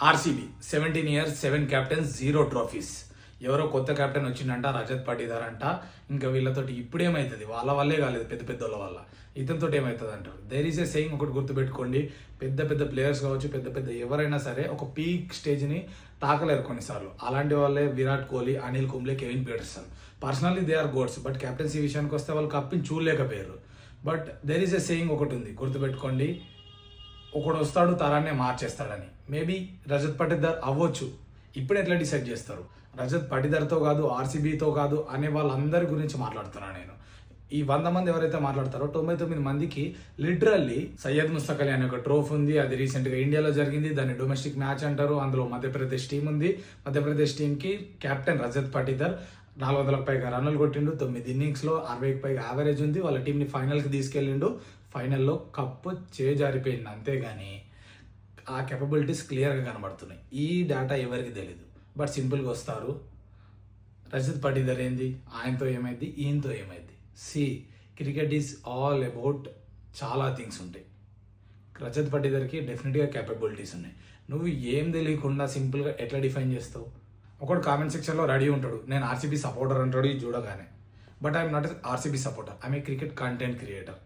RCB 17 years 7 captains 0 trophies. ఎవరో కొత్త captain వచ్చిందంట, రజత్ పాటీదార్ అంట. ఇంకా వీళ్ళతోటి ఇప్పుడేమవుతుంది, వాళ్ళ వల్లే కాలేదు, పెద్ద పెద్దోళ్ళ వల్ల. ఇతనితో ఏమవుతుంది అంటారు. దేర్ ఈస్ ఏ సెయింగ్, ఒకటి గుర్తుపెట్టుకోండి, పెద్ద పెద్ద ప్లేయర్స్ కావచ్చు, పెద్ద పెద్ద ఎవరైనా సరే ఒక పీక్ స్టేజ్ని తాకలేరు కొన్నిసార్లు. అలాంటి వాళ్ళే Virat Kohli, Anil Kumble, Kevin Pietersen. Personally they are gods, but captaincy విషయానికి వస్తే వాళ్ళు కప్పిని చూడలేకపోయారు. But there is a saying ఒకటి ఉంది, గుర్తుపెట్టుకోండి, ఒకడు వస్తాడు తరాన్నే మార్చేస్తాడని. మేబీ రజత్ పాటీదార్ అవ్వచ్చు. ఇప్పుడు ఎట్లా డిసైడ్ చేస్తారు? రజత్ పాటీదార్తో కాదు, ఆర్సీబీతో కాదు అనే వాళ్ళందరి గురించి మాట్లాడుతున్నాను నేను. ఈ 100 మంది ఎవరైతే మాట్లాడతారో 99 మందికి లిటరల్లీ సయ్యద్ ముస్తక్ అలీ అనే ఒక ట్రోఫీ ఉంది. అది రీసెంట్గా ఇండియాలో జరిగింది. దాన్ని డొమెస్టిక్ మ్యాచ్ అంటారు. అందులో మధ్యప్రదేశ్ టీం ఉంది. మధ్యప్రదేశ్ టీంకి కెప్టెన్ రజత్ పాటీదార్ 400లకు పైగా రన్నులు కొట్టిండు. 9 innings 60కి పైగా యావరేజ్ ఉంది. వాళ్ళ టీంని ఫైనల్కి తీసుకెళ్ళిండు. ఫైనల్లో కప్పు చేజారిపోయింది. అంతేగాని ఆ కెపబిలిటీస్ క్లియర్గా కనబడుతున్నాయి. ఈ డేటా ఎవరికి తెలీదు. బట్ సింపుల్గా వస్తారు, రజత్ పాటీదార్ ఏంది, ఆయనతో ఏమైంది, ఈయనతో ఏమైంది. క్రికెట్ ఈజ్ ఆల్ అబౌట్ చాలా థింగ్స్ ఉంటాయి. రజత్ పాటీదార్కి డెఫినెట్గా క్యాపబిలిటీస్ ఉన్నాయి. నువ్వు ఏం తెలియకుండా సింపుల్గా ఎట్లా డిఫైన్ చేస్తావు? ఒకడు కామెంట్ సెక్షన్లో రెడీ ఉంటాడు, నేను ఆర్సీబీ సపోర్టర్ అంటాడు ఇది చూడగానే. But I'm not RCB supporter, I'm a cricket content creator.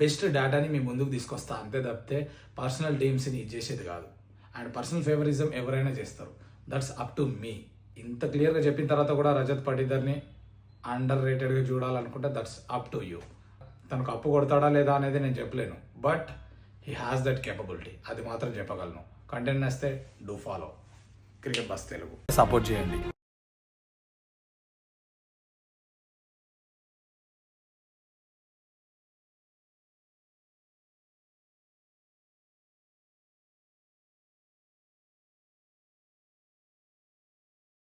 Best డేటాని మీ ముందుకు తీసుకొస్తా అంతే తప్పితే పర్సనల్ టీమ్స్ని ఇది చేసేది కాదు. అండ్ పర్సనల్ ఫేవరిజం ఎవరైనా చేస్తారు, దట్స్ అప్ టు మీ. ఇంత క్లియర్గా చెప్పిన తర్వాత కూడా రజత్ పాటీదార్ని అండర్ రేటెడ్గా చూడాలనుకుంటే దట్స్ అప్ టు యూ. తనకు అప్పు కొడతాడా లేదా అనేది నేను చెప్పలేను, but he has that capability, అది మాత్రం చెప్పగలను. కంటెంట్ నేస్తే do follow cricket bus Telugu, support చేయండి.